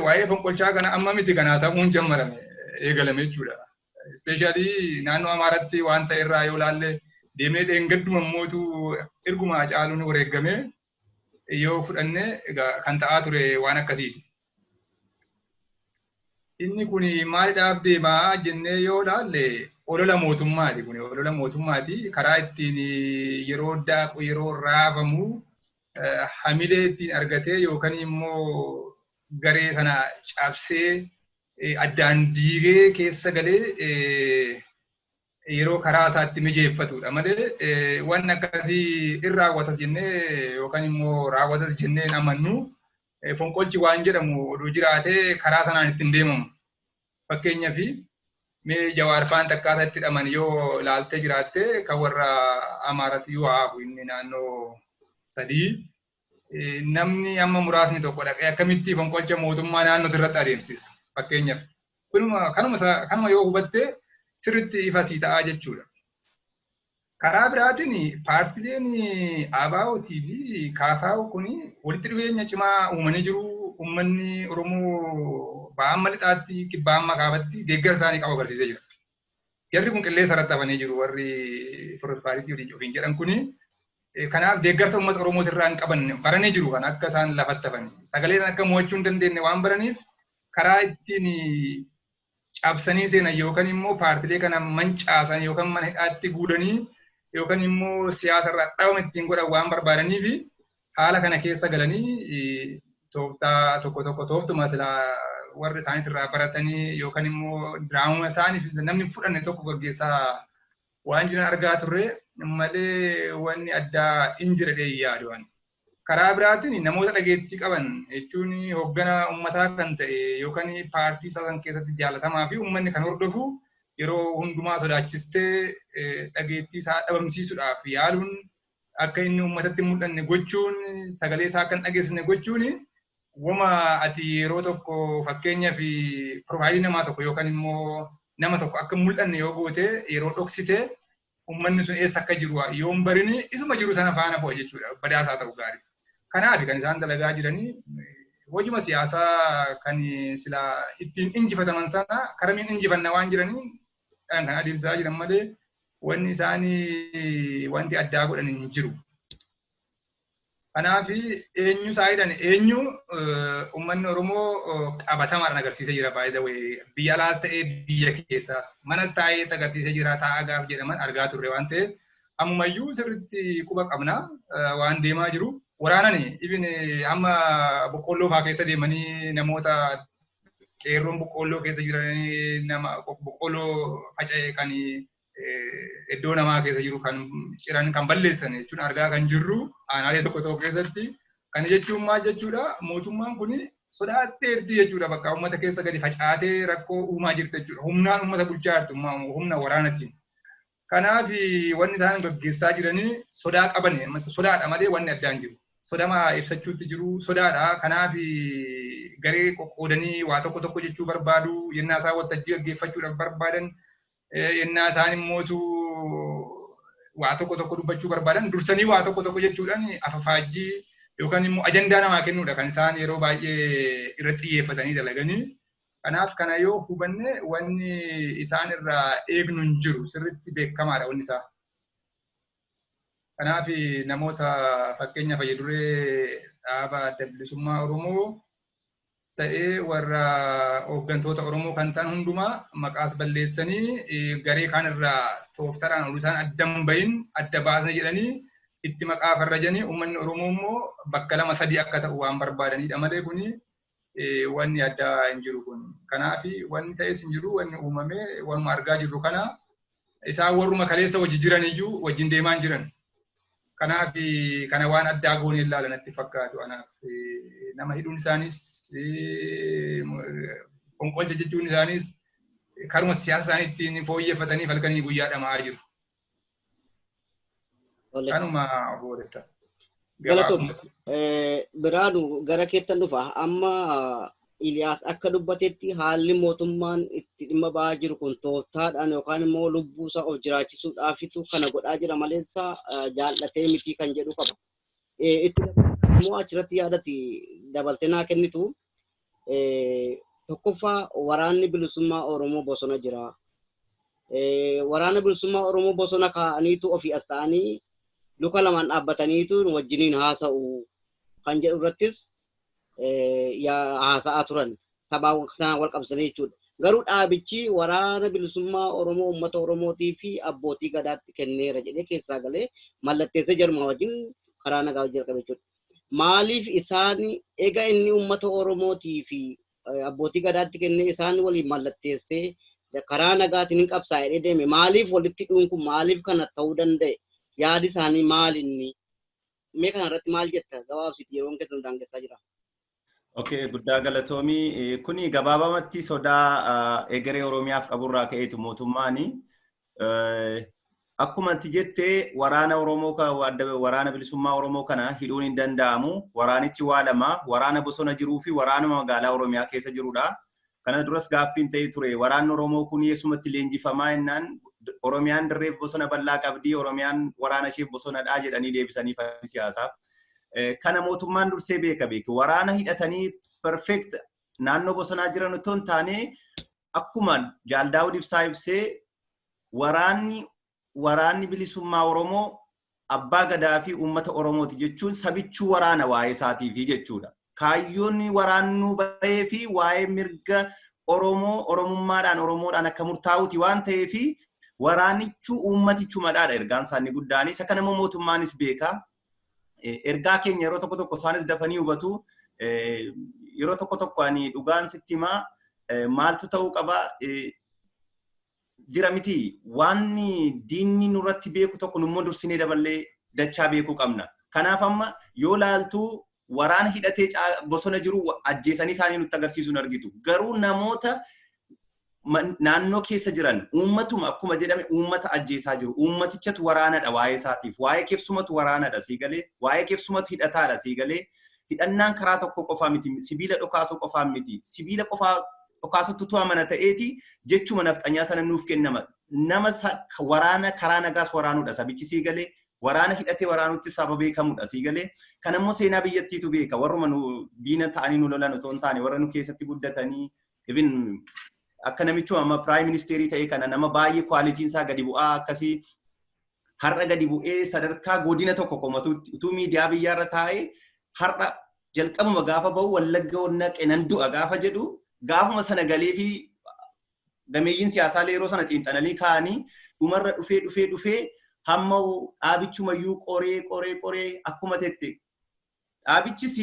waa'ee fonqolchaa kana amma miti kanaa samuun jammarame eegalame jechuudha. Especially naannoo Amaaraatti waan ta'e irraa yoo laalle deemee dheengadduma mootu erguma caaluun wareegame yoo fudhanne kan ta'aa ture waan akkasiiti. Inni kun maaliidhaaf deemaa jennee yoo laalle olola mootummaati kun olola mootummaati karaa ittiin yeroo daaqu yeroo raafamu hamilee ittiin argatee yookaan immoo garee sana cabsee addaan diigee keessa galee yeroo karaa isaatti mijeeffatudha malee waan akkasii irraa raawwatas jennee yookaan immoo raawwatas jennee amannu fonqolchi waan jedhamu oduu jiraatee karaa sanaan ittiin deemamu. Fakkeenyaaf mee Jawaar faan takkaataa itti hidhaman yoo laaltee jiraatte kan warra Amaaraatti yoo haafu inni naannoo 3 namni amma muraasni tokko dhaqee akkamitti fonqolcha mootummaa naannoo irratti adeemsisa. Fakkeenyaaf kanuma yoo hubatte sirriitti ifa sii ta'aa jechuudha. Karaa biraatiin paartileen ABO'tii fi KFO kun walitti dhufeenya cimaa uumanii jiru. Uummanni Oromoo ba'aan lixaatti kibbaan makaabatti deeggarsa isaanii qabu agarsiisee jira. Jarri kun qilleensa irratti hafanii jiru warri Piroofaariitii ofiin jedhan kuni. Kanaaf deeggarsa uummata Oromoo irraa hin qaban baranii jiru kan akka isaan lafatti hafanii. Sagaleen akka mo'achuu hin dandeenye waan baraniif karaa ittiin cabsanii seenan yookaan immoo paartilee kana mancaasan yookaan mana hidhaatti guuranii yookaan immoo siyaasa irraa dhaawame ittiin godhan waan barbaadanii fi haala kana keessa galanii tooftaa tokko tooftuma silaa warri isaaniitti irraa baratanii yookaan immoo diraamuma isaaniif namni fudhanne tokko gaggeessaa waan jiran argaa turre malee wanni addaa hin jirre yaadu. Karaa biraatiin namoota dhageettii qaban jechuun hoggana uummataa kan ta'e yookaan paartii isaa keessatti jaalatamaa fi uummanni kan hordofu yeroo hundumaa sodaachistee dhageettii isaa dhabamsiisuudhaaf yaaluun akka inni uummatatti mul'anne gochuun sagalee isaa akka hin dhageessine gochuun wama ati yeroo tokko fakkeenyaaf piroofaayilii namaa tokko yookaan immoo nama tokko akka mul'anne yoo goote yeroo dhoksite uummanni sun eessa akka jiru yoo hin barini isuma jiru sana faana bu'a jechuudha badhaasaa ta'u gaarii. Kanaaf kan isaan dalagaa jiranii hojii siyaasaa kan sila ittiin injifataman sana karamiin injifanna waan jiranii kan adeemsaa jiran malee wanni isaanii wanti addaa godhan hin jiru. Kanaaf eenyu saayidan eenyu uummanni Oromoo qabatamaadhaan agarsiisee jira baay'ee biyya alaas ta'ee biyya keessaas manas taa'ee agarsiisee jira taa'aa gaaf jedhaman argaa turre waan ta'eef ammayyuu sirriitti quba qabna waan deemaa jiru. Waraanani ibin amma boqqolloo fa'aa keessa deemanii namoota qeerroon boqqolloo keessa jiranii nama boqqolloo faca'e kan iddoo namaa keessa jiru kan ciran kan balleessan jechuun argaa kan jirru aanaalee tokko keessatti kan jechuun maal jechuudha mootummaan kun sodaattee erdi jechuudha bakka uummata keessa gadi facaatee rakkoo uumaa jirti jechuudha humnaan uummata bulchaa jirtu humna waraanaatiin. Kanaaf wanni isaan gaggeessaa jiranii sodaa qaban sodaadha malee wanni addaan jiru. Sodama ibsachuutti jiru sodaadha. Kanaaf garee qoqqoodanii waa tokko jechuu barbaadu yennaa isaan waltajjii gaggeeffachuudhaaf barbaadan yennaa isaan immootu waa tokko dubbachuu barbaadan dursanii waa tokko jechuudhaan afafaajjii yookaan immoo ajandaa namaa kennuudha kan isaan yeroo baay'ee irratti xiyyeeffatanii dalaganii. Kanaaf kana yoo hubanne wanni isaan irraa eegnu hin jiru sirriitti beekamaadha wanni isaa. Kanaaf namoota fakkeenya fayyaduree dhaaba adda bilisummaa Oromoo ta'ee warra hooggantoota Oromoo kan ta'an hundumaa maqaas balleessanii garee kaan irraa tooftaadhaan ol isaan addan bahin adda baasna jedhanii itti maqaa farrajanii uummanni Oromoo immoo bakka 2-3 akka ta'u waan barbaadanidha malee kuni wanni addaa hin jiru kun. Kanaaf wanni ta'es hin jiru wanni uumamee wanuma argaa jirru kana isaan warruma kaleessa wajji jiran iyyuu wajjin deemaa jiran. Kanaaf kana waan addaa goonee ilaalanatti fakkaatu. Kanaaf nama hidhuun isaanis fonqolcha jechuun isaanis karuma siyaasa isaanii ittiin fooyyeffatanii halkanii guyyaa dhamaa jiru. Kanuma boodessa. Galatoom biraanu gara keettan dhufa amma Iliyaas akka dubbatetti haalli mootummaan itti dhimma ba'aa jiru kun tooftaadhaan yookaan immoo lubbuu isaa of jiraachisuudhaafitu kana godhaa jira maleessa jaallatee miti kan jedhu qaba. Itti immoo achirratti yaadati dabaltee naa kennitu tokkoffaa waraanni bilisummaa Oromoo bosona jira. Waraanni bilisummaa Oromoo bosona kaa'aniitu ofii as ta'anii luka lamaan dhaabbataniitu wajjiniin haasa'u kan jedhu irrattis haasa'aa turan taphaa sana wal qabsanii jechuudha. Garuu dhaabichi waraana bilisummaa Oromoo uummata Oromootii fi abbootii gadaatti kenneera jedhee keessaa galee mallatteessee jaruma wajjin karaa nagaa jalqabe jechuudha. Maaliif isaan egaa inni uummata Oromootii fi abbootii gadaatti kennee isaan waliin mallatteessee karaa nagaatiin hin qabsaa'ee deeme maaliif walitti dhuun kun maaliif kana ta'uu danda'e? Yaadi isaanii maal inni? Mee kana irratti maal jetta? Gabaabsiti yeroon keessan daangessaa jira. Okay, guddaa galatoomii. Kuni gabaabamatti sodaa egeree Oromiyaaf qaburraa ka'eetu mootummaani. Akkuma ati jettee waraana Oromoo waraana bilisummaa Oromoo kana hidhuun hin danda'amu. Waraanichi waa lama, waraana bosona jiruu fi waraana magaalaa Oromiyaa keessa jirudha. Kana duras gaaffiin ta'ee ture. Waraanni Oromoo kun eessumatti leenjifamaa jennaan Oromiyaan dirreef bosona bal'aa qabdi, Oromiyaan waraana ishee bosonadhaa jedhanii deebisanii siyaasaaf. Kana mootummaan dursee beeka. Waraana hidhatanii perfect naannoo bosonaa jiran otoo hin taane akkuma Jaal Daawud Ibsaa ibsee waraanni bilisummaa Oromoo abbaa gadaa fi uummata Oromooti jechuun sabichuu waraana waa'ee isaatiifi jechuudha. Kaayyoon waraannuu bahee fi waa'ee mirga Oromoo Oromummaadhaan Oromoodhaan akka murtaa'uuti waan ta'eef waraanichu uummatichu madhaadha ergaan isaanii guddaan isa kana mootummaanis beeka ergaa keenya yeroo tokko isaanis dafanii hubatu yeroo tokko ani dhugaan sitti himaa maaltu ta'uu qaba jira miti waan diinni nurratti beeku tokko nummoo dursinee daballee dachaa beekuu qabna kanaaf amma yoo laaltu waraana hidhatee bosona jiru ajjeesanii isaanii nutti agarsiisuun argitu garuu namoota naannoo keessa jiran uummatuma akkuma jedhame uummata ajjeesaa jiru uummatichatu waraanadha waa'ee isaatiif waa'ee keefsumatu waraanadha siigalee waa'ee keefsumatu hidhataadha siigalee hidhannaan karaa tokko qofaa miti sibiila dhokaasuu qofaa miti sibiila qofaa dhokaasutu tu'a mana ta'eeti jechuma nafxanyaa sana nuuf kennama nama waraana karaa nagaas waraanuudha sabichi siigalee waraana hidhatee waraanutti sababa beekamudha siigalee kan ammoo seenaa biyyattiitu beeka warruma nu diina ta'anii nu lolan otoo hin taane warra nu keessatti guddatanii even akka namichu amma prime ministerii ta'e kana nama baay'ee quality isaa gadi bu'aa akkasii har'a gadi bu'ee sadarkaa godina tokko qomatu utuu miidiyaa biyyaarra taa'ee har'a jalqabuma gaafa ba'u wallagga onna qenan du'a gaafa jedhu gaafuma sana galee fi gameeyyiin siyaasaa yeroo sana xiinxalanii kaa'anii dhumarra dhufee hamma dhaabichumayyuu qoree akkuma tette dhaabichis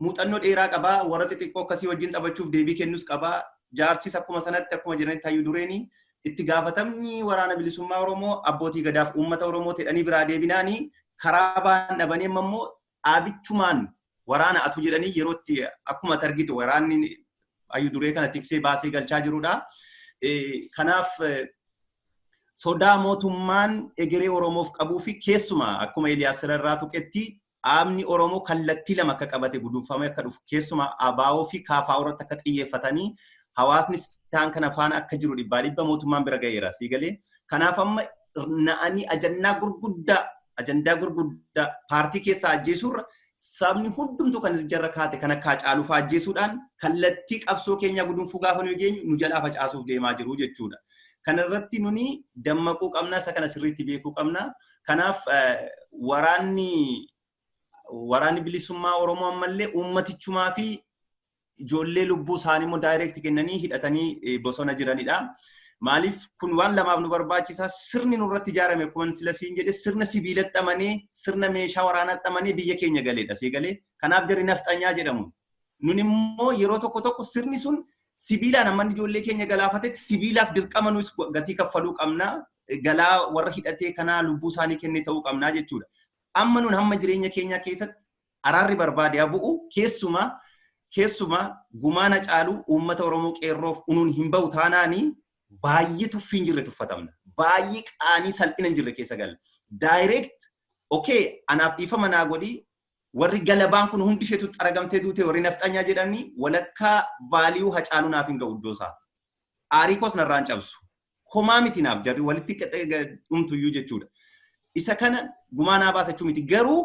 muuxannoo dheeraa qabaa warra xixiqqoo akkasii wajjin taphachuuf deebii kennuus qabaa jaarsis akkuma sanatti akkuma jiranitti hayyuu dureeni itti gaafatamni waraana bilisummaa Oromoo abbootii gadaaf uummata Oromoo jedhanii biraa deebinaanii karaa baan dhabanii ammoo dhaabichumaan waraana atu jedhanii yerootti akkuma targitu waraanni hayyuu duree kana tiksee baasee galchaa jirudha. Kanaaf sodaa mootummaan egeree Oromoof qabuu fi keessumaa akkuma Eliyaas Sararraa tuqetti dhaabni Oromoo kallattii lama akka qabate guduunfamee akka dhufu keessumaa ABO fi KFO irratti akka xiyyeeffatanii hawaasni isaan kana faana akka jiru dhibba mootummaan bira ga'eera siigalee kanaaf amma na'anii ajandaa gurguddaa paartii keessaa ajjeesuurra sabni hundumtuu kan jarra kaate kan akka Haacaaluu fa'aa ajjeesuudhaan kallattii qabsoo keenya guduunfuu gaafa nu geenyu nu jalaa facaasuuf deemaa jiru jechuudha. Kana irratti nuni dammaquu qabna isa kana sirriitti beekuu qabna. Kanaaf waraanni bilisummaa Oromoo ammallee uummatichumaa fi ijoollee lubbuu isaanii immoo daayireekti kennanii hidhatanii bosona jiranidha. Maaliif kun waan lamaaf nu barbaachisa sirni nurratti ijaarame akkuma sila siin jedhe sirna sibiilatti amanee sirna meeshaa waraanaatti amanee biyya keenya galeedha seegalee kanaaf jarri nafxanyaa jedhamu. Nun immoo yeroo tokko sirni sun sibiilaan amman ijoollee keenya galaafatetti sibiilaaf dirqama nus gatii kaffaluu qabna galaa warra hidhatee kanaa lubbuu isaanii kennee ta'uu qabnaa jechuudha. Amma nun hamma jireenya keenyaa keessatti araarri barbaade bu'u keessumaa gumaana caalu uummata Oromoo qeerroof unuun hin ba'u taanaanii baay'ee tuffiin jirre tuffatamna. Baay'ee qaanii salphina hin jirre keessa galla. Direct okay anaaf dhiifama naa godhi warri galabaan kun hundi isheetu xaragamtee duute warri nafxanyaa jedhanii walakkaa vaaliyuu Haacaaluu naaf hin ga'u iddoo isaa. Aarii koos narraan cabsu. Homaa miti naaf jarri walitti dhumtuyyuu jechuudha. Isa kana gumaanaa baasachuu miti garuu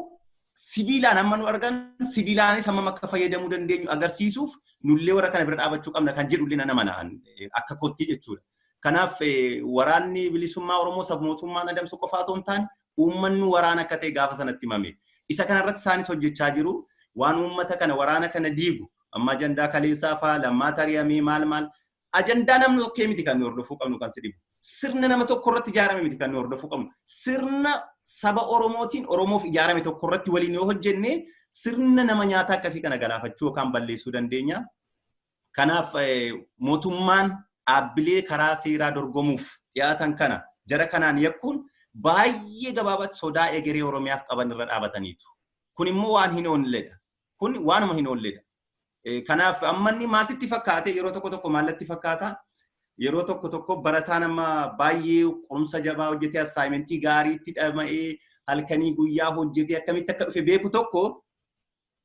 sibiilaan amma nu argan sibiilaanis hammam akka fayyadamuu dandeenyu agarsiisuuf nullee warra kana bira dhaabachuu qabna kan jedhullee nama na'an akka kottii jechuudha. Kanaaf waraanni bilisummaa Oromoo sabmootummaan adamsu qofaa otoo hin taane uummanni waraana akka ta'e gaafa sanatti himame. Isa kanarratti isaanis hojjechaa jiru waan uummata kana waraana kana diigu amma ajandaa kaleessaa fa'aa lammaata ari'amee maal ajandaa namni tokkee miti kan nu hordofuu qabnu kan si dhibu. Sirna nama tokko irratti ijaarame miti kan nu hordofuu qabnu. Sirna saba Oromootiin Oromoof ijaarame tokko irratti waliin yoo hojjenne sirna nama nyaataa akkasii kana galaafachuu yookaan balleessuu dandeenya. Kanaaf mootummaan dhaabbilee karaa seeraa dorgomuuf dhiyaatan kana jara kanaan yakkuun baay'ee gabaabaatti sodaa egeree Oromiyaaf qaban irra dhaabataniitu. Kun immoo waan hin oolledha. Kun waanuma hin oolledha. Kanaaf ammanni maaltitti fakkaate yeroo tokko maallatti fakkaata. Yeroo tokko barataan amma baay'ee qorumsa jabaa hojjetee assaayimentii gaariitti dhama'ee halkanii guyyaa hojjetee akkamitti akka dhufe beeku tokko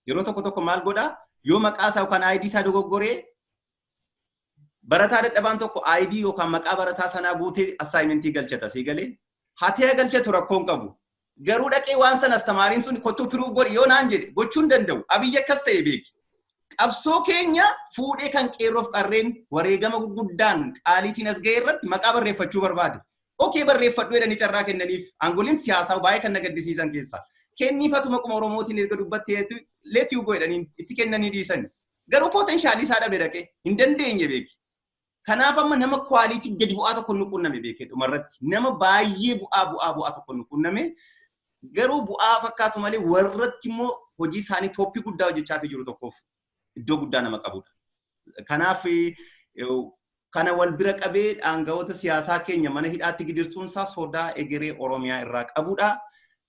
yeroo tokko maal godha yoo maqaa isaa yookaan ID isaa dogoggoree barataa dadhabaan tokko ID yookaan maqaa barataa sanaa guutee assaayimentii galchata seegalee hatee galchatu rakkoon qabu. Garuu dhaqee waan sana astamaariin sun kottuu piruu godhi yoo naan jedhe gochuu hin danda'u. Abiyyi akkas ta'e beeki. Qabsoo keenya fuudhee kan qeerroof qarreen wareegama gurguddaan qaaliitiin as ga'e irratti maqaa barreeffachuu barbaade. Okee barreeffadhu jedhanii carraa kennaniif aangoliin siyaasaa baay'ee kan nagaddisiisan keessaa. Kenniifatuma qoma Oromootiin erga dubbattee let you go jedhanii itti kennanii dhiisan. Garuu poteenshaalii isaa dhabe dhaqee hin dandeenye beeki. Kanaaf amma nama kwaalitiin gadi bu'aa tokko nu qunname beekee dhumarratti nama baay'ee bu'aa tokko nu qunname garuu bu'aa fakkaatu malee warratti immoo hojii isaanii tooppii guddaa hojjechaa jiru tokkoof iddoo guddaa nama qabudha. Kanaaf kana wal bira qabee dhaangawoota siyaasaa keenya mana hidhaatti gidirsuunsaa sodaa egeree Oromiyaa irraa qabudha.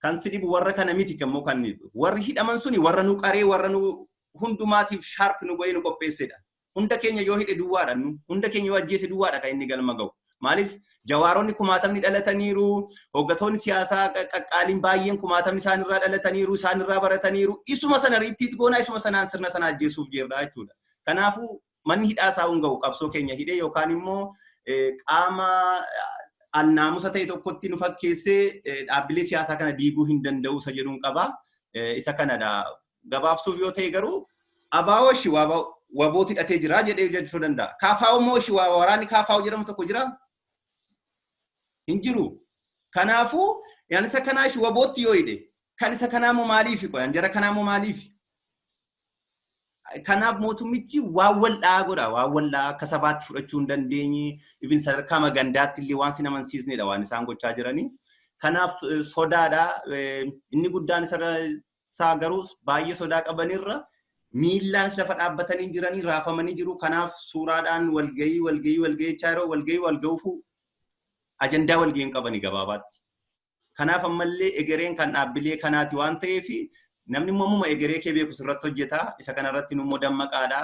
Kan sidibu warra kana miti kammoo kan warri hidhaman suni warra nu qaree warra nu hundumaatiif sharp nu goyee nu qopheessedha. Hunda keenya yoo hidhe duwwaadha nu hunda keenya yoo ajjeese duwwaadha kan inni galma ga'u. Maaliif jawaaronni kumaatamni dhalataniiru hoggantoonni siyaasaa qaqqaaliin baay'een kumaatamni isaanirraa dhalataniiru isaanirraa barataniiru isuma sana riipiit goonaa isuma sanaan sirna sana ajjeesuuf jeerudha jechuudha. Kanaafuu manni hidhaa isaa hunga'u qabsoo keenya hidhee yookaan immoo qaama alnaamusa ta'e tokkotti nu fakkeessee dhaabbilee siyaasaa kana diiguu hin danda'u isa jedhuun qaba. Isa kanadha gabaabsuuf yoo ta'e garuu abaawoo shi wabooti hidhatee jira jedhee jechuu danda'a. Kaafaa'oo immoo shi waraanni kaafaa'oo jedhamu tokko jira hin jiru. Kanaafuu yaan isa kanaa shi wabootti yoo hidhe kan isa kanaa immoo maaliifi qoyan jara kanaa immoo maaliifi. Kanaaf mootummichi waan wal'aa godha waan wal'aa akka sabaatti fudhachuu hin dandeenye ifin sadarkaa magandaatti illee waan sin amansiisnedha waan isaan gochaa jiranii. Kanaaf sodaadha inni guddaan isaa garuu baay'ee sodaa qabanirra miillaan lafa dhaabbatanii jiranii raafamanii jiru. Kanaaf suuraadhaan walgahii chaayiroo walgahuufu ajandaa walgahii hin qabanii gabaabaatti. Kanaaf ammallee egereen kan dhaabbilee kanaati waan ta'eef namni immoo egeree kee beeku sirratti hojjeta. Isa kanarratti nu immoo dammaqaadha.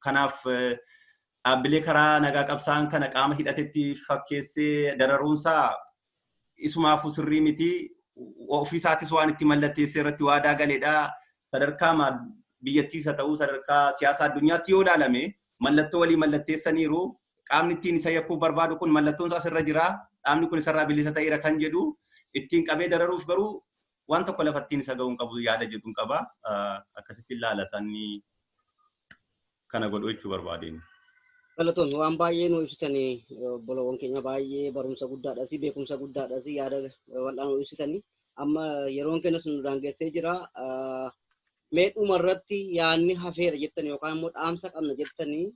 Kanaaf dhaabbilee karaa nagaa qabsaan kana qaama hidhatetti fakkeessee dararuunsaa isumaafuu sirrii miti. Ofiisaatis waan itti mallatteessee irratti waadaa galeedha. Sadarkaa biyyattiisa ta'uu sadarkaa siyaasa addunyaatti yoo ilaalame mallattoo walii mallatteessaniiru. Qaamni ittiin isa yakkuu barbaadu kun mallattoon isaa asirra jira. Dhaabni kun isarraa bilisa ta'eera kan jedhu ittiin qabee dararuuf garuu waan tokko lafattiin isa ga'uun qabu yaada jedhuun qaba. Akkasitti ilaala sanni kana godhu jechuu barbaadeen. Galatoon waan baay'ee nu ibsitanii obboloowwan keenya baay'ee barumsa guddaadhaas beekumsa guddaadhaas yaada wal'aan nu ibsitanii amma yeroon kennas nu daangessee jira. Mee dhumarratti yaadni hafeera jettanii yookaan immoo dhaamsa qabna jettanii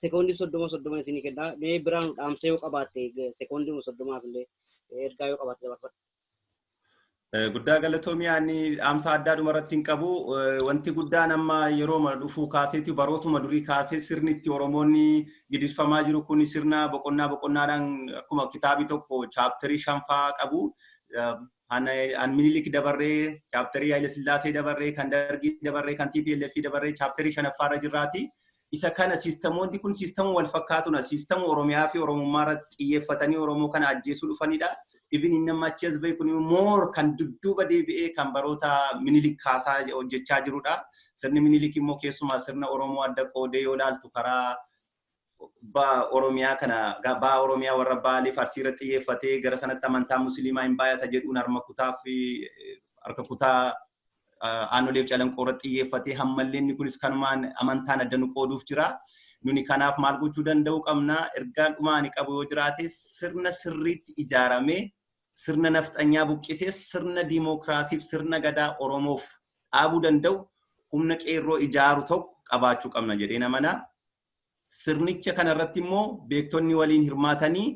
sekoondii 30 isinii kenna. Mee biraan dhaamsa yoo qabaatte sekoondii 30 illee ergaa yoo qabaatte dabarfadha. Guddaa galatoomiyaani dhaamsa addaa dhumarratti hin qabu. Wanti guddaan amma yeroo dhufuu kaaseeti barootuma durii kaasee sirni itti Oromoonni gidirfamaa jiru kun sirna boqonnaadhaan akkuma kitaabii tokko chaapterii 5 qabu. An Minilik dabarree chaapterii Haile Sillaasee dabarree kan Dargii dabarree kan TPLF dabarree chaapterii 5 jirraati. Isa kana siistamoonni kun siistamuu wal fakkaatuna. Siistamuu Oromiyaa fi Oromummaa irratti xiyyeeffatanii Oromoo kana ajjeesuu dhufanidha. Even inni amma achi as bahe kun moor kan dudduuba deebi'ee kan baroota Minilik kaasaa hojjechaa jirudha. Sirni Minilik immoo keessumaa sirna Oromoo adda qoodee yoo ilaaltu karaa Oromiyaa kana baa Oromiyaa warra Baalee Farsii irratti xiyyeeffatee gara sanatti amantaa Musliimaa hin baay'ata jedhuun harma kutaa fi harka kutaa aanoleef calanqoo irratti xiyyeeffatee hammallee inni kunis kanumaan amantaan adda nu qooduuf jira. Nuni kanaaf maal gochuu danda'u qabna ergaan dhumaani qabu yoo jiraate sirna sirriitti ijaaramee sirna nafxanyaa buqqisee sirna diimookiraasiif sirna gadaa Oromoof dhaabuu danda'u humna qeerroo ijaaru tokko qabaachuu qabna jedhee namana. Sirnicha kanarratti immoo beektonni waliin hirmaatanii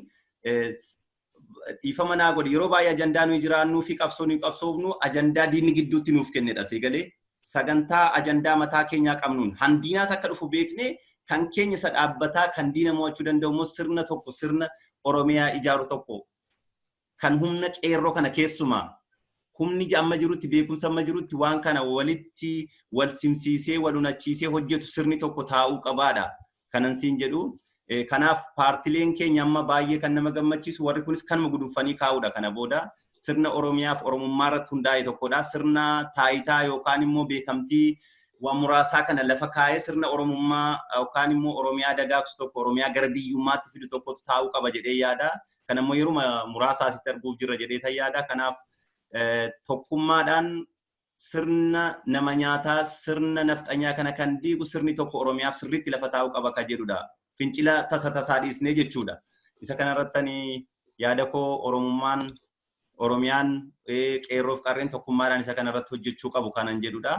dhiifama naa godhi yeroo baay'ee ajandaa nuyi jiraannuu fi qabsoo nuyi qabsoofnu ajandaa diinni gidduutti nuuf kennedha seegalee sagantaa ajandaa mataa keenyaa qabnuun handiinaas akka dhufu beeknee kan keenya isa dhaabbataa kan diina mo'achuu danda'u immoo sirna tokko sirna Oromiyaa ijaaru tokko kan humna qeerroo kana keessumaa humni amma jirutti beekumsa amma jirutti waan kana walitti wal simsiisee wal hunachiisee hojjetu sirni tokko taa'uu qabaadha. Kanan siin jedhu kanaaf paartileen keenya amma baay'ee kan nama gammachiisu warri kunis kanuma gudunfanii kaa'uudha kana booda sirna Oromiyaaf Oromummaa irratti hundaa'e tokkodha. Sirna taayitaa yookaan immoo beekamtii waan muraasaa kana lafa kaa'ee sirna Oromummaa yookaan immoo Oromiyaa dagaagsu tokko Oromiyaa gara biyyummaatti fidu tokkotu taa'uu qaba jedhee yaada. Kan immoo yeroo muraasaa asitti arguuf jirra jedhee yaada. Kanaaf tokkummaadhaan sirna nama nyaataa sirna nafxanyaa kana kan diigu sirni tokko Oromiyaaf sirriitti lafa taa'uu qaba kan jedhudha. Fincila tasaa dhiisnee jechuudha. Isa kanarrattanii yaada koo Oromiyaan qeerroof qarreen tokkummaadhaan isa kanarratti hojjechuu qabu kanan jedhudha.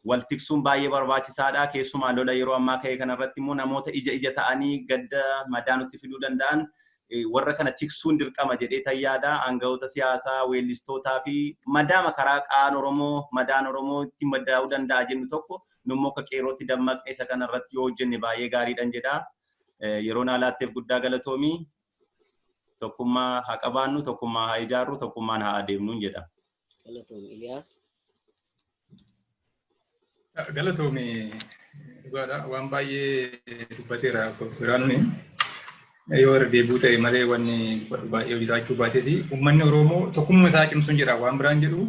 wal tiksuun baay'ee barbaachisaadha. Keessumaa lola yeroo ammaa ka'e kanarratti immoo namoota ija ta'anii gadda madaa nutti fiduu danda'an warra kana tiksuun dirqama jedhee tayyaadha. Aangawoota siyaasaa, weellistootaa fi madaama karaa qaan Oromoo, madaan Oromoo itti madaa'uu danda'a jennu tokko nummoo akka qeerrootti dammaqne isa kanarratti yoo hojjenne baay'ee gaariidhan jedha. Yeroo naalaatteef guddaa galatoomii. Tokkummaa haa qabaannu, tokkummaa haa ijaarru, tokkummaan haa adeemnu jedha. Galatoomii Iliyaas. Galatoomii dhugaadha. Waan baay'ee dubbateera Biraanuun. Yoo deebuu ta'e malee wanni baay'ee hojjetaachuu baates uummanni Oromoo tokkummaa isaa cimsuun jedha. Waan biraan jedhu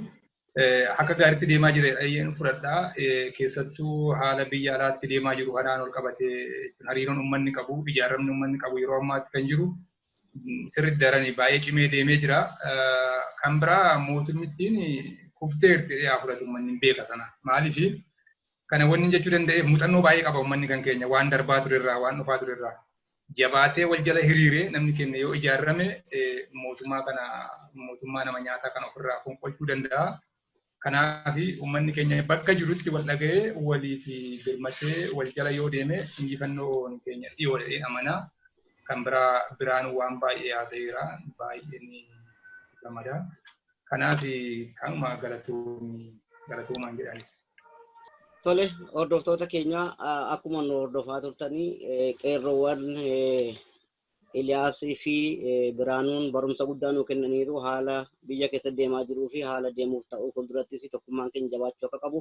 akka gaariitti deemaa jira dhayyeen fudhadhaa. Keessattuu haala biyya alaatti deemaa jiru kanaan ol qabatee hariiroon uummanni qabu, ijaaramni uummanni qabu yeroo ammaatti kan jiru sirriitti daranii baay'ee cimee deemee jira. Kan biraa mootummittiin kuftee yaa fudhatu uummanni beeka sana. Maaliif kana wanni jechuu danda'eef muuxannoo baay'ee qaba uummanni kan keenya waan darbaa turerraa, waan dhufaa turerraa. Jabaatee wal jala hiriiree namni keenya yoo ijaarame mootummaa nama nyaataa kan ofirraa fonqolchuu danda'a. Kanaaf uummanni keenya bakka jirutti wal dhaga'ee waliif birmatee wal jala yoo deeme injifannoon keenya dhiyoo jedhee amanaa. Kan biraan waan baay'ee haasa'eera. Baay'ee ni gammada. Kanaaf kanuma galatoomaan jedhanis. Tole, hordoftoota keenya akkuma nu hordofaa turtanii qeerroowwan Iliyaasii fi Biraanuun barumsa guddaa nuu kennaniiru haala biyya keessa deemaa jiruu fi haala deemuuf ta'uu fuuldurattis tokkummaan keenya jabaachuu akka qabu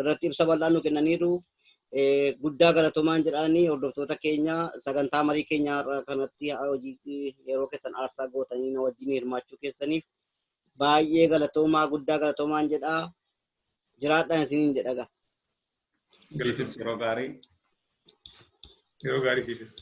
irratti ibsa bal'aa nuu kennaniiru. Guddaa galatoomaan jedhanii hordoftoota keenya sagantaa marii keenyaa kanatti hojii yeroo keessan aarsaa gootanii na wajjin hirmaachuu keessaniif baay'ee galatoomaa guddaa galatoomaan jedhaa. Jiraadhaan isiniin jedhaga. Sifis yeroo gaarii. Yeroo gaarii sifis.